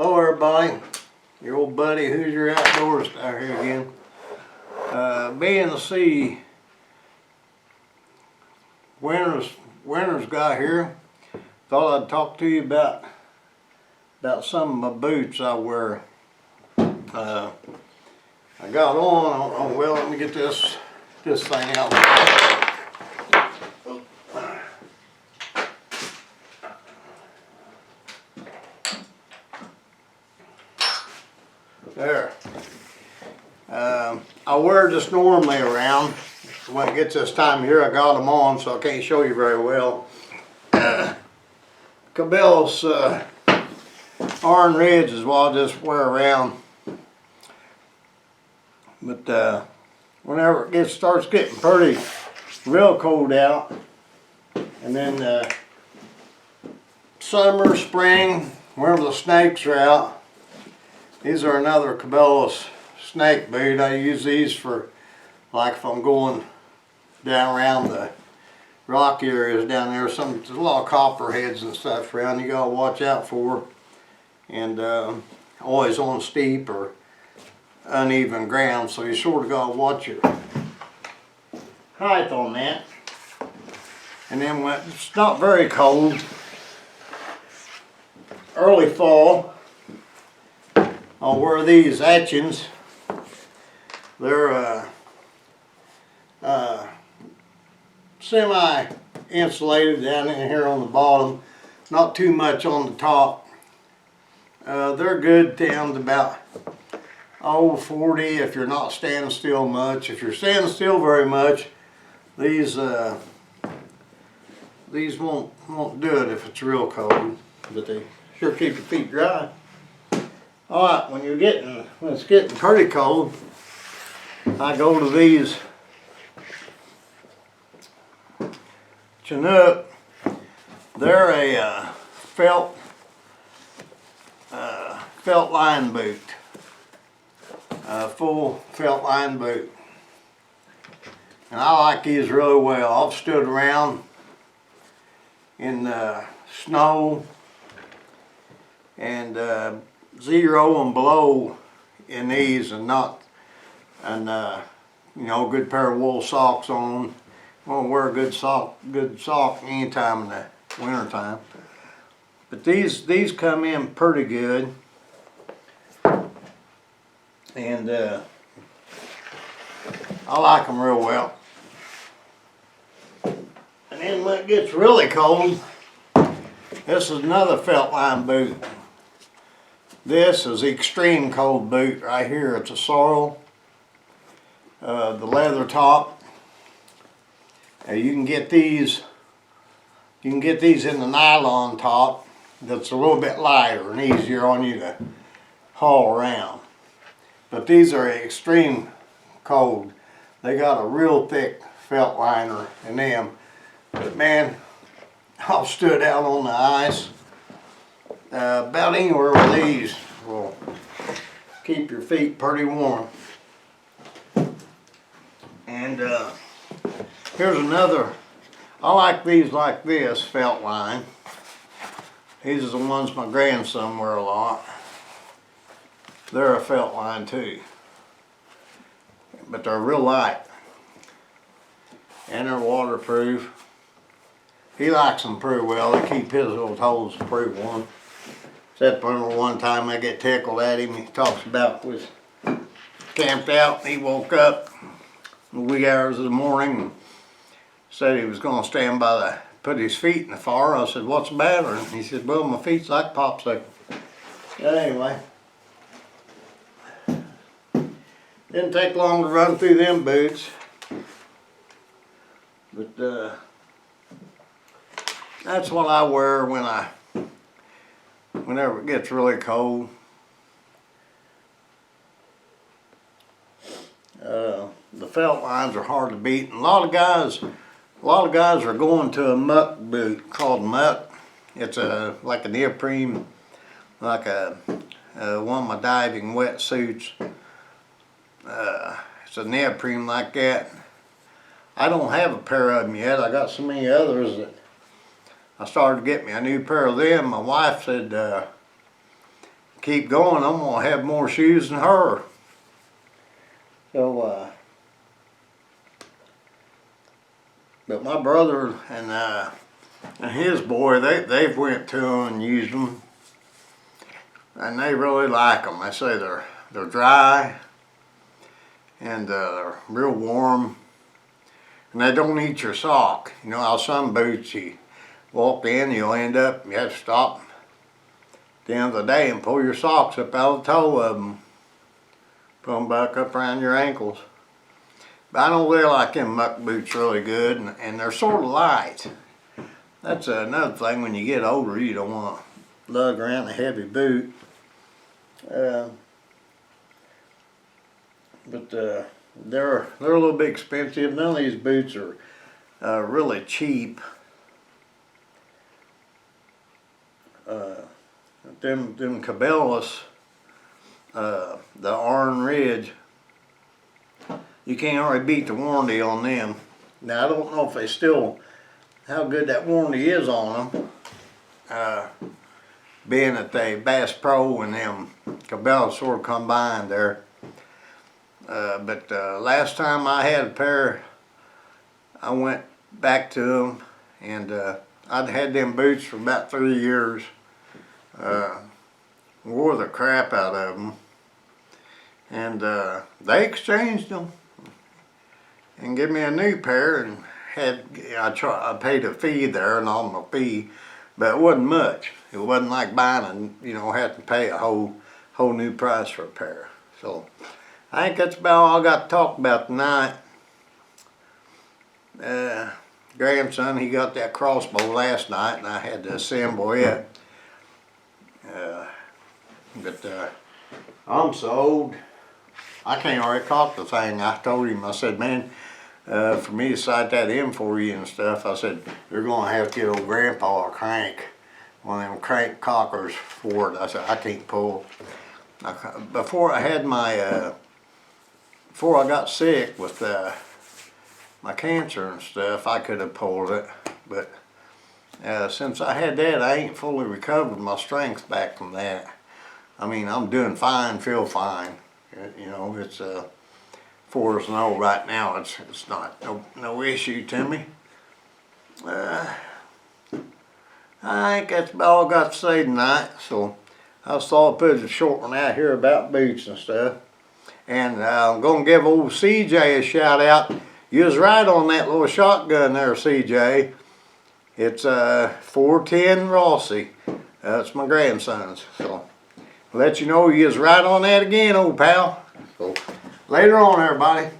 Hello everybody, your old buddy Hoosier Outdoors out here again. Being to see winter's got here, thought I'd talk to you about some of my boots I wear. I got on, well, let me get this thing out. There. I wear this normally around. When it gets this time of year, I got them on, so I can't show you very well. Cabela's Iron Reds is what I just wear around. But whenever it starts getting pretty real cold out, and then summer, spring, whenever the snakes are out, these are another Cabela's snake boot. I use these for, like, if I'm going down around the rock areas down there. There's a lot of copperheads and stuff around you gotta watch out for, and always on steep or uneven ground, so you sort of gotta watch your height on that. And then when it's not very cold, early fall, I'll wear these Etchins. They're semi-insulated down in here on the bottom, not too much on the top. They're good down to about 40 if you're not standing still much. If you're standing still very much, these won't do it if it's real cold, but they sure keep your feet dry. Alright, when it's getting pretty cold, I go to these Chinook. They're a felt line boot, full felt line boot, and I like these really well. I've stood around in snow and 0 and below in these, and you know, a good pair of wool socks on. I'm gonna wear a good sock any time in the winter time. But these come in pretty good, and I like them real well. And then when it gets really cold, this is another felt line boot. This is the extreme cold boot right here. It's a sorrel, the leather top. You can get these in the nylon top. That's a little bit lighter and easier on you to haul around. But these are extreme cold. They got a real thick felt liner in them. But man, I've stood out on the ice. About anywhere with these will keep your feet pretty warm. And here's another. I like these like this, felt line. These are the ones my grandson wear a lot. They're a felt line too, but they're real light and they're waterproof. He likes them pretty well. They keep his little toes pretty warm. Except for one time I get tickled at him. He talks about was camped out and he woke up in the wee hours of the morning and said he was going to stand by put his feet in the fire. I said, "What's the matter?" And he said, "Well, my feet's like popsicle." But anyway, didn't take long to run through them boots. But that's what I wear whenever it gets really cold. The felt lines are hard to beat. And a lot of guys are going to a muck boot called muck. It's like a neoprene, like one of my diving wetsuits. It's a neoprene like that. I don't have a pair of them yet. I got so many others that I started to get me a new pair of them. My wife said keep going, I'm gonna have more shoes than her. So, but my brother and his boy, they've went to them and used them, and they really like them. They say they're dry and they're real warm, and they don't eat your sock. You know how some boots you walk in, you'll end up, you have to stop at the end of the day and pull your socks up out of the toe of them, put them back up around your ankles. But I don't really like them muck boots really good, and they're sort of light. That's another thing, when you get older, you don't want to lug around a heavy boot. But they're a little bit expensive. None of these boots are really cheap. Them Cabela's, the Iron Ridge, you can't already beat the warranty on them. Now I don't know if they still, how good that warranty is on them, being that they Bass Pro and them Cabela's sort of combined there. But last time I had a pair, I went back to them, and I'd had them boots for about 3 years. Wore the crap out of them, and they exchanged them and give me a new pair, and I paid a fee there, a nominal fee, but it wasn't much. It wasn't like buying had to pay a whole new price for a pair. So I think that's about all I got to talk about tonight. Grandson, he got that crossbow last night, and I had to assemble it. But I'm so old, I can't already cock the thing. I told him, I said, man, for me to sight that in for you and stuff, I said, you're going to have to get old Grandpa a crank, one of them crank cockers for it. I said, I can't pull. Before I had my, before I got sick with my cancer and stuff, I could have pulled it, but since I had that, I ain't fully recovered my strength back from that. I mean, I'm doing fine, feel fine. It's 4-0 right now. It's not no issue to me. I think that's about all I got to say tonight. So I just thought I'd put a short one out here about boots and stuff. And I'm gonna give old CJ a shout out. You was right on that little shotgun there, CJ. It's 410 Rossi. That's my grandson's. So let you know you was right on that again, old pal. So later on, everybody.